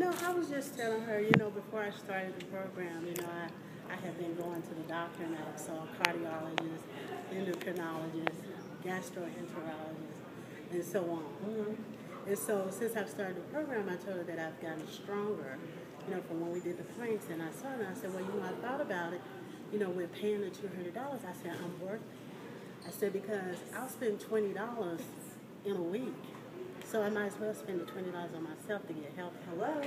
No, I was just telling her, before I started the program, I have been going to the doctor and I saw a cardiologist, endocrinologist, gastroenterologist, and so on. And so since I've started the program, I told her that I've gotten stronger, from when we did the planks. And I saw her and I said, well, I thought about it, we're paying the $200. I said, I'm worth it. I said, because I'll spend $20 in a week. So I might as well spend the $20 on myself to get healthy. Hello.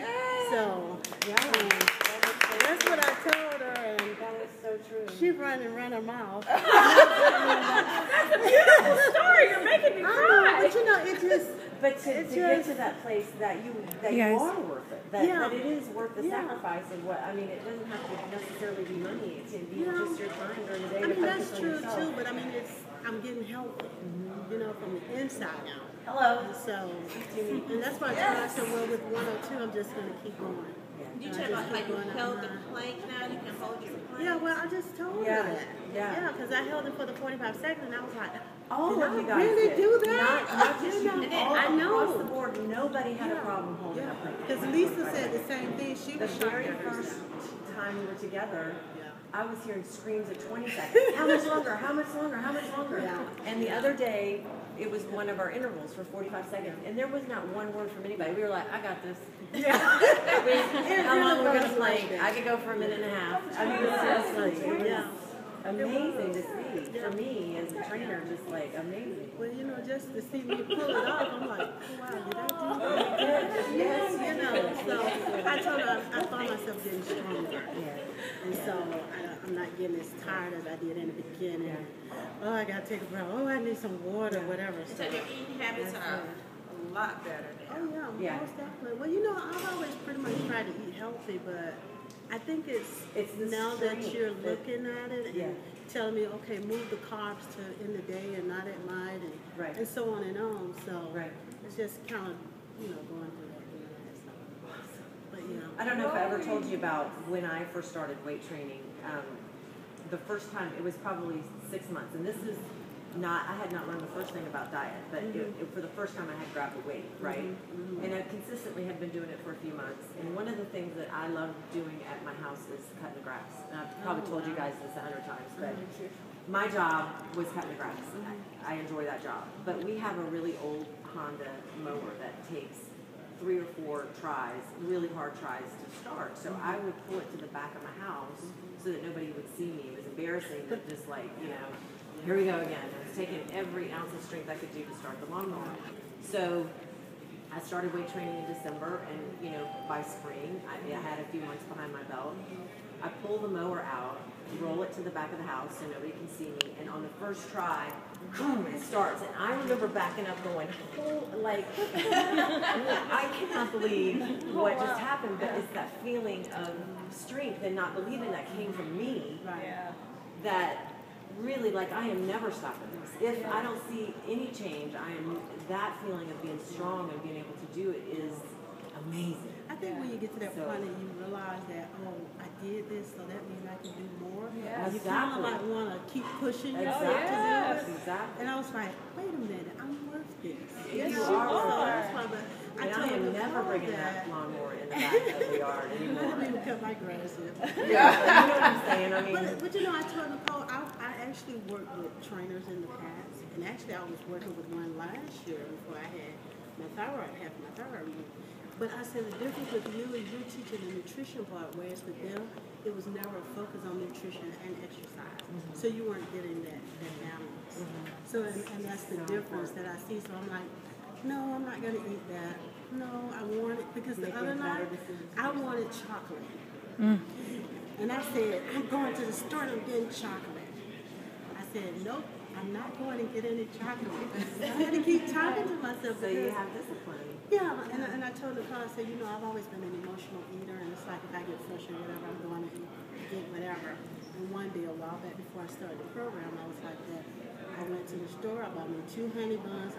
So, that's what I told her. And that was so true. She run her mouth. That's a beautiful story. You're making me cry. But it just... But to get to that place that you are worth it. That it is worth the sacrifice of what, it doesn't have to necessarily be money. It can be just your time during the day. That's true too, but I'm getting healthy, from the inside out. Hello. So, and that's why I said, well, with 102, I'm just going to keep going. You talk about like you held the plank now, you can hold your plank. Yeah, well, I just told her that. Yeah, because I held it for the 45 seconds, and I was like, all of you guys really do that? Not just you. I know. Across the board, nobody had a problem holding that plank. Because Lisa said the same thing. She was the very first time we were together. I was hearing screams at 20 seconds. How much longer? How much longer? How much longer? Yeah. And the other day, it was one of our intervals for 45 seconds, and there was not one word from anybody. We were like, I got this. How long we're going to play? I could go for a minute and a half. Seriously, it was amazing to see. For me, as a trainer, just amazing. Well, just to see me pull it off, I'm like, oh, wow, did I do that? Yes. So I told her I found myself getting stronger. And so I'm not getting as tired as I did in the beginning. Oh, I got to take a breath. Oh, I need some water, whatever. So your eating habits are a lot better now. Oh, yeah, most definitely. Well, I've always pretty much tried to eat healthy, but I think it's now that you're looking at it and telling me, okay, move the carbs to in the day and not at night, and so on and on. So it's just kind of, going through that. But, I don't know if I ever told you about when I first started weight training. The first time, it was probably 6 months, and this is not, I had not learned the first thing about diet, but for the first time I had grabbed a weight, right? And I consistently had been doing it for a few months. And one of the things that I love doing at my house is cutting the grass. And I've probably told you guys this 100 times, but my job was cutting the grass. I enjoy that job. But we have a really old Honda mower that takes 3 or 4 tries, really hard tries to start. So I would pull it to the back of my house so that nobody would see me. It was embarrassing, but just here we go again. I was taking every ounce of strength I could do to start the lawnmower. So I started weight training in December, and by spring, I had a few months behind my belt. I pull the mower out, roll it to the back of the house so nobody can see me, and on the first try, boom, it starts. And I remember backing up going, I cannot believe what just happened, but it's that feeling of strength and not believing that came from me. That really, I am never stopping this. If I don't see any change, that feeling of being strong and being able to do it is amazing. I think when you get to that point and you realize that, oh, I did this, so that means I can do more. You kind of want to keep pushing yourself to do it. And I was like, wait a minute, I'm worth this. Yes, you are. And I am never bringing that lawnmower in the back of the yard anymore. I didn't even cut my grass yet. You know what I'm saying? But I told Nicole, I actually worked with trainers in the past, and actually I was working with one last year before I had my thyroid removed. But I said the difference with you is you're teaching the nutrition part, whereas with them, it was never a focus on nutrition and exercise. So you weren't getting that balance. So, and that's the difference that I see. So I'm like, no, I'm not going to eat that. No, I want it, because the other night, I wanted chocolate. And I said, I'm going to the store and I'm getting chocolate. I said, nope, I'm not going to get any chocolate. I had to keep talking to myself. So you have discipline. Yeah, and I told Nicole, I said, I've always been an emotional eater, and it's like if I get frustrated or whatever, I'm going to eat whatever. And one day, a while back before I started the program, I was like that. I went to the store, I bought me 2 honey buns.